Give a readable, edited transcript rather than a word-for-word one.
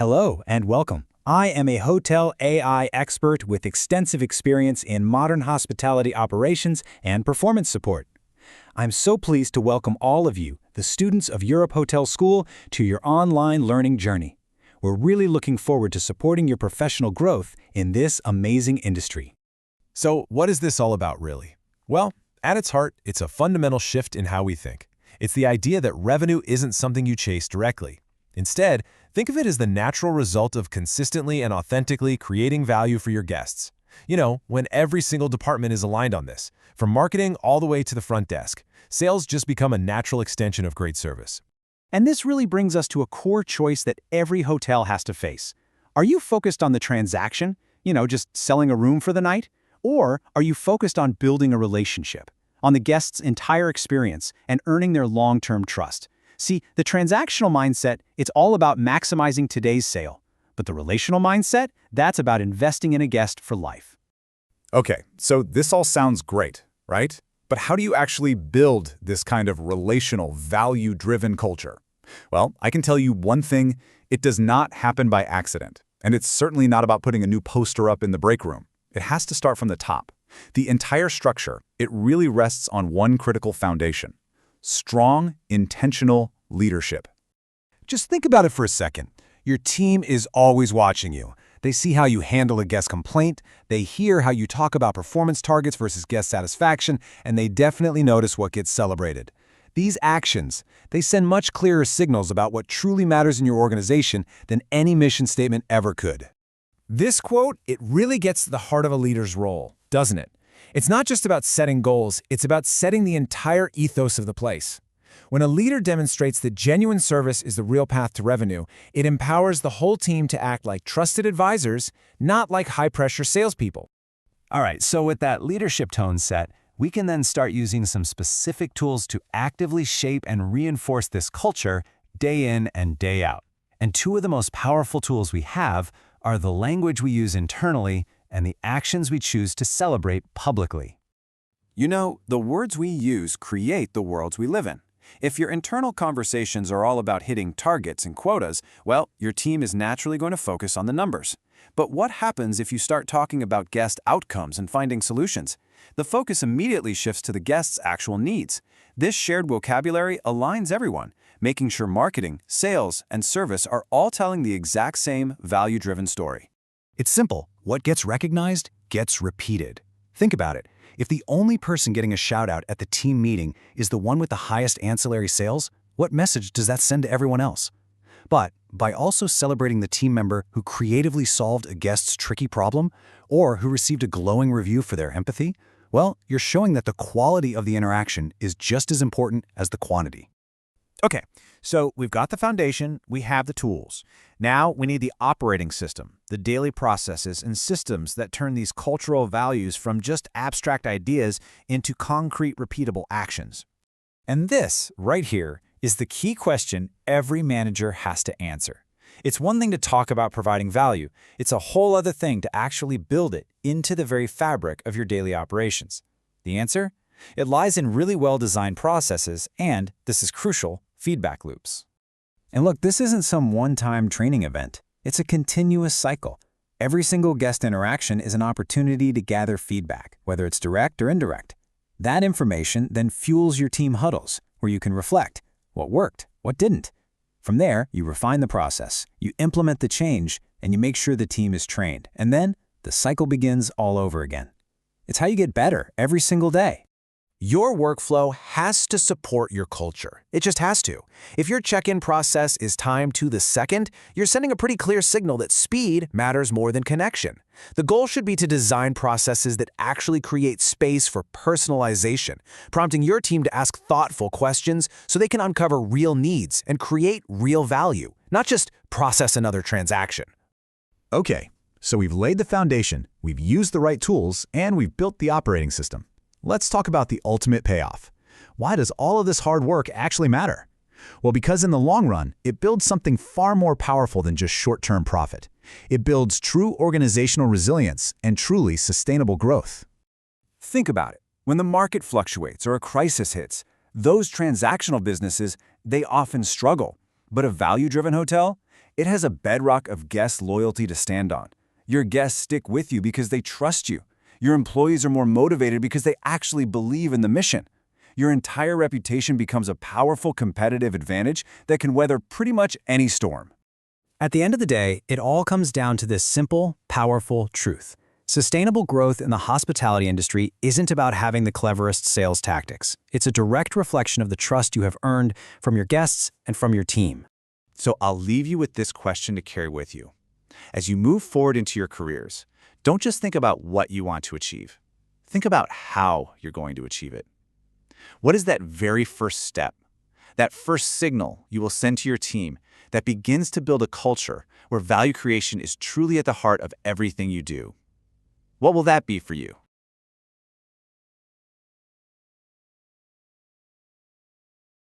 Hello and welcome. I am a hotel AI expert with extensive experience in modern hospitality operations and performance support. I'm so pleased to welcome all of you, the students of Europe Hotel School, to your online learning journey. We're really looking forward to supporting your professional growth in this amazing industry. So, what is this all about, really? Well, at its heart, it's a fundamental shift in how we think. It's the idea that revenue isn't something you chase directly. Instead, think of it as the natural result of consistently and authentically creating value for your guests. When every single department is aligned on this, from marketing all the way to the front desk, sales just become a natural extension of great service. And this really brings us to a core choice that every hotel has to face. Are you focused on the transaction, just selling a room for the night? Or are you focused on building a relationship, on the guest's entire experience and earning their long-term trust? See, the transactional mindset, it's all about maximizing today's sale. But the relational mindset, that's about investing in a guest for life. Okay, so this all sounds great, right? But how do you actually build this kind of relational, value-driven culture? Well, I can tell you one thing, it does not happen by accident. And it's certainly not about putting a new poster up in the break room. It has to start from the top. The entire structure, it really rests on one critical foundation: strong, intentional leadership. Just think about it for a second. Your team is always watching you. They see how you handle a guest complaint, they hear how you talk about performance targets versus guest satisfaction, and they definitely notice what gets celebrated. These actions, they send much clearer signals about what truly matters in your organization than any mission statement ever could. This quote, it really gets to the heart of a leader's role, doesn't it? It's not just about setting goals, it's about setting the entire ethos of the place. When a leader demonstrates that genuine service is the real path to revenue, it empowers the whole team to act like trusted advisors, not like high-pressure salespeople. All right, so with that leadership tone set, we can then start using some specific tools to actively shape and reinforce this culture day in and day out. And two of the most powerful tools we have are the language we use internally and the actions we choose to celebrate publicly. The words we use create the worlds we live in. If your internal conversations are all about hitting targets and quotas, well, your team is naturally going to focus on the numbers. But what happens if you start talking about guest outcomes and finding solutions? The focus immediately shifts to the guest's actual needs. This shared vocabulary aligns everyone, making sure marketing, sales, and service are all telling the exact same value-driven story. It's simple. What gets recognized gets repeated. Think about it. If the only person getting a shout-out at the team meeting is the one with the highest ancillary sales, what message does that send to everyone else? But by also celebrating the team member who creatively solved a guest's tricky problem or who received a glowing review for their empathy, well, you're showing that the quality of the interaction is just as important as the quantity. Okay, so we've got the foundation, we have the tools. Now we need the operating system, the daily processes and systems that turn these cultural values from just abstract ideas into concrete, repeatable actions. And this, right here, is the key question every manager has to answer. It's one thing to talk about providing value. It's a whole other thing to actually build it into the very fabric of your daily operations. The answer? It lies in really well-designed processes and, this is crucial, feedback loops. And look, this isn't some one-time training event. It's a continuous cycle. Every single guest interaction is an opportunity to gather feedback, whether it's direct or indirect. That information then fuels your team huddles, where you can reflect what worked, what didn't. From there, you refine the process, you implement the change, and you make sure the team is trained. And then, the cycle begins all over again. It's how you get better every single day. Your workflow has to support your culture. It just has to. If your check-in process is timed to the second, you're sending a pretty clear signal that speed matters more than connection. The goal should be to design processes that actually create space for personalization, prompting your team to ask thoughtful questions so they can uncover real needs and create real value, not just process another transaction. Okay, so we've laid the foundation, we've used the right tools, and we've built the operating system. Let's talk about the ultimate payoff. Why does all of this hard work actually matter? Well, because in the long run, it builds something far more powerful than just short-term profit. It builds true organizational resilience and truly sustainable growth. Think about it. When the market fluctuates or a crisis hits, those transactional businesses, they often struggle. But a value-driven hotel? It has a bedrock of guest loyalty to stand on. Your guests stick with you because they trust you. Your employees are more motivated because they actually believe in the mission. Your entire reputation becomes a powerful competitive advantage that can weather pretty much any storm. At the end of the day, it all comes down to this simple, powerful truth. Sustainable growth in the hospitality industry isn't about having the cleverest sales tactics. It's a direct reflection of the trust you have earned from your guests and from your team. So I'll leave you with this question to carry with you. As you move forward into your careers, don't just think about what you want to achieve. Think about how you're going to achieve it. What is that very first step, that first signal you will send to your team that begins to build a culture where value creation is truly at the heart of everything you do? What will that be for you?